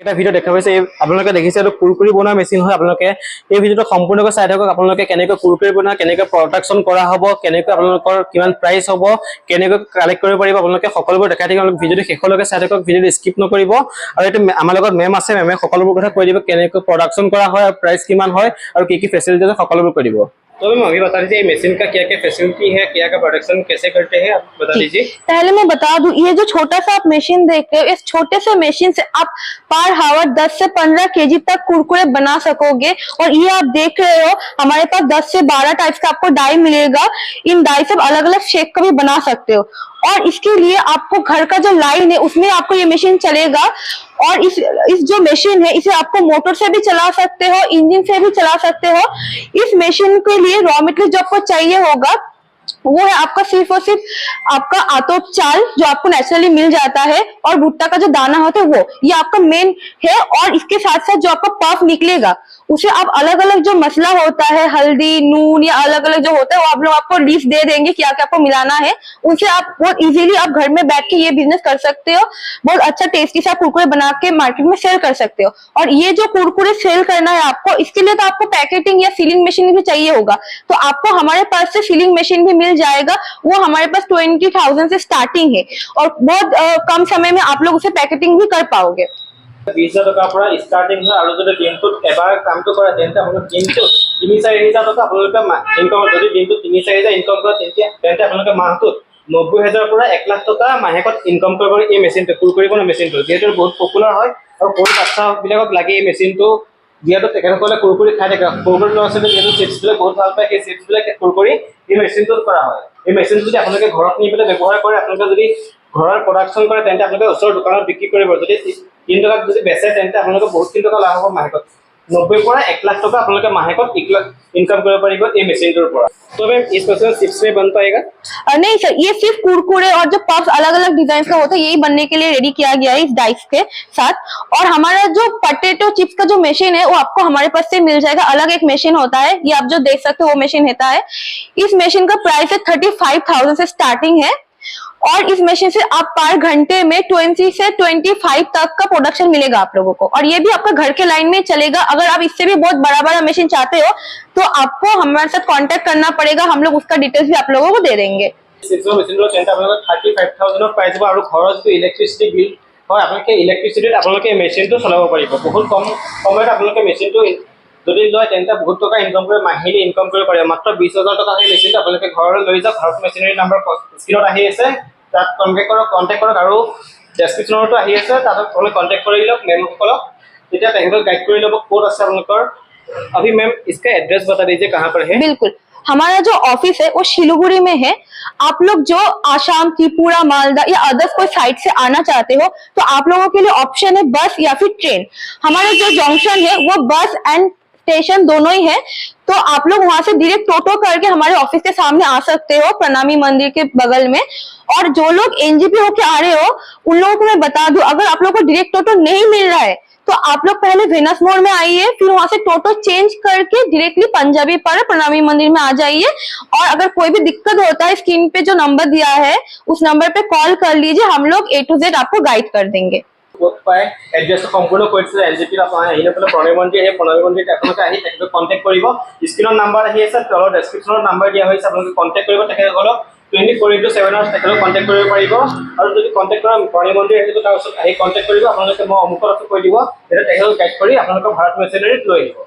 এটা ভিডিও দেখা পাইছে আপোনালোকে দেখিছে এইটো কুৰকুৰি বনোৱা মেচিন হয় আপোনালোকে এই ভিডিওটো সম্পূৰ্ণকৈ চাই থাকক আপোনালোকে কেনেকৈ কুৰকুৰি বনোৱা কেনেকৈ প্ৰডাকচন কৰা হ'ব কেনেকৈ আপোনালোকৰ কিমান প্ৰাইস হ'ব কেনেকৈ কালেক্ট কৰিব পাৰিব আপোনালোকে সকলোবোৰ দেখাই থাকিব ভিডিওটো শেষলৈকে চাই থাকক ভিডিওটো স্কিপ নকৰিব আৰু এটা আমাৰ লগত মেম আছে মেমে সকলোবোৰ কথা কৈ দিব কেনেকৈ প্ৰডাকচন কৰা হয় আৰু প্ৰাইস কিমান হয় আৰু কি কি ফেসিলিটি আছে সকলোবোৰ কৈ দিব। तो मैम अभी बता दीजिए मशीन का क्या क्या फैसिलिटी है क्या क्या प्रोडक्शन कैसे करते हैं आप बता दीजिए। पहले मैं बता दूं ये जो छोटा सा आप मशीन देख रहे हो इस छोटे से मशीन से आप पर हावर 10 से 15 केजी तक कुरकुरे बना सकोगे। और ये आप देख रहे हो हमारे पास 10 से 12 टाइप्स का आपको डाई मिलेगा। इन डाई से अलग अलग शेप का भी बना सकते हो और इसके लिए आपको घर का जो लाइन है उसमें आपको ये मशीन चलेगा। और इस जो मशीन है इसे आपको मोटर से भी चला सकते हो इंजन से भी चला सकते हो। इस मशीन के लिए रॉ मटेरियल जो आपको चाहिए होगा वो है आपका सिर्फ और सिर्फ आपका आतप चाल जो आपको नेचुरली मिल जाता है और भुट्टा का जो दाना होता है वो ये आपका मेन है। और इसके साथ साथ जो आपका पफ निकलेगा उसे आप अलग अलग जो मसला होता है हल्दी नून या अलग अलग जो होता है वो आप लोग आपको लिस्ट दे देंगे क्या क्या आपको मिलाना है उनसे आप बहुत इजीली आप घर में बैठ के ये बिजनेस कर सकते हो। बहुत अच्छा टेस्टी से आप कुरकुरे बना के मार्केट में सेल कर सकते हो। और ये जो कुरकुरे सेल करना है आपको इसके लिए तो आपको पैकेटिंग या सीलिंग मशीन भी चाहिए होगा तो आपको हमारे पास से सीलिंग मशीन भी मिल जाएगा। वो हमारे पास 20,000 से स्टार्टिंग है और बहुत कम समय में आप लोग उसे पैकेटिंग भी कर पाओगे। 20,000 টকাৰ পৰা ষ্টাৰ্টিং হয় আৰু যদি দিনটোত এবাৰ কামটো কৰে তেন্তে আপোনালোক দিনটোত 3-4,000 টকা আপোনালোকে ইনকাম যদি দিনটোত 3-4,000 ইনকাম কৰে তেন্তে আপোনালোকে মাহটোত 90,000 পৰা 1 লাখ টকা মাহেকত ইনকাম কৰিব এই মেচিনটো কুৰকুৰি বনোৱা মেচিনটো যেহেতু বহুত পপুলাৰ হয় আৰু বহুত বাচ্চাবিলাকক লাগে এই মেচিনটো যিহেতু তেখেতসকলে কুৰকুৰি খাই থাকে কুৰকুৰি ল'ৰা ছোৱালী যেহেতু চিপছবিলাক বহুত ভাল পায় সেই চিপছবিলাক কুৰকুৰি এই মেচিনটোত কৰা হয়। এই মেচিনটো যদি আপোনালোকে ঘৰত নি পেলাই ব্যৱহাৰ কৰে আপোনালোকে যদি ঘৰৰ প্ৰডাকচন কৰে তেন্তে আপোনালোকে ওচৰৰ দোকানত বিক্ৰী কৰিব যদি 3 টকাত যদি বেচে তেন্তে আপোনালোকে বহুত 3 টকা লাভ হ'ব মাহেকত 90 পৰা 1 लाख टका আপোনালোকে মাহেকত 1 लाख इनकम কৰিব পাৰিব এই মেচিনটোৰ পৰা। तो मैम इस क्वेश्चन चिप्स में बन पाएगा? नहीं सर ये सिर्फ कुरकुरे और जो पफ अलग अलग डिजाइन का होता है यही बनने के लिए रेडी किया गया है इस डाइस के साथ। और हमारा जो पोटैटो चिप्स का जो मशीन है वो आपको हमारे पास से मिल जाएगा अलग एक मशीन होता है ये आप जो देख सकते हो वो मशीन होता है। इस मशीन का प्राइस है 35,000 से स्टार्टिंग है और इस मशीन से आप पर घंटे में 20 से 25 तक का प्रोडक्शन मिलेगा आप लोगों को। और ये भी आपका घर के लाइन में चलेगा। अगर आप इससे भी बहुत बड़ा मशीन चाहते हो तो आपको हमारे साथ कांटेक्ट करना पड़ेगा हम लोग उसका डिटेल्स भी आप लोगों को दे देंगे। सिक्सो मेसिनर तेंते আপোনালোক 35,000 প্ৰাইস হ'ব আৰু খৰচ जो ইলেক্ট্ৰিসিটি বিল হয় আপোনালোকে ইলেক্ট্ৰিসিটিত আপোনালোকে মেচিনটো চলাব পাৰিব বহুত কম সময়ত আপোনালোকে মেচিনটো যদি লয় তেন্তে বহুত টকা ইনকাম কৰি মাহিলি ইনকাম কৰিব পাৰিব মাত্ৰ 20,000 টকা সেই মেচিনটো আপোনালোকে ঘৰলৈ লৈ যাওক ঘৰত মেচিনাৰী নাম্বাৰ স্ক্ৰিনত আহি আছে তাত কন্টেক্ট কৰক আৰু ডেসক্ৰিপচনতো আহি আছে তাত আপোনালোকে কন্টেক্ট কৰি লওক মেমসকলক তেতিয়া তেখেতক গাইড কৰি ল'ব ক'ত আছে আপোনালোকৰ। अभी मैम इसका एड्रेस बता दीजिए कहाँ पर है? बिल्कुल हमारा जो ऑफिस है वो शिलीगुड़ी में है। आप लोग जो आसाम त्रिपुरा मालदा या अदर्स कोई साइड से आना चाहते हो तो आप लोगों के लिए ऑप्शन है बस या फिर ट्रेन। हमारा जो जंक्शन है वो बस एंड स्टेशन दोनों ही है तो आप लोग वहां से डायरेक्ट टोटो करके हमारे ऑफिस के सामने आ सकते हो प्रणामी मंदिर के बगल में। और जो लोग एनजीपी होके आ रहे हो उन लोगों को मैं बता दूं अगर आप लोग को डायरेक्ट टोटो नहीं मिल रहा है तो आप लोग पहले वेनस मोड़ में आइए फिर वहां से टोटो चेंज करके डायरेक्टली पंजाबी पर प्रणामी मंदिर में आ जाइए। और अगर कोई भी दिक्कत होता है स्क्रीन पे जो नंबर दिया है उस नंबर पे कॉल कर लीजिए हम लोग A to Z आपको गाइड कर देंगे। ক'ত পায় এড্ৰেছটো সম্পূৰ্ণ কৈ দিছে এনজিপিত আপুনি আহিলে পেলাই প্ৰণয় মন্দিৰ সেই প্ৰণয় মন্দিৰত আপোনালোকে আহি তেখেতক কণ্টেক্ট কৰিব স্ক্ৰিনৰ নাম্বাৰ আহি আছে তলৰ ডেসক্ৰিপচনৰ নাম্বাৰ দিয়া হৈছে আপোনালোকে কণ্টেক্ট কৰিব তেখেতসকলক 24/7 আৱাৰ্ছ তেখেতক কণ্টেক্ট কৰিব পাৰিব আৰু যদি কণ্টেক্ট কৰা প্ৰণয় মন্দিৰ আহিব তাৰ ওচৰত আহি কণ্টেক্ট কৰিব আপোনালোকে মই অমুকত কৈ দিব তেতিয়া তেখেতক গাইড কৰি আপোনালোকৰ ভাৰত মেচিনাৰীত লৈ আহিব।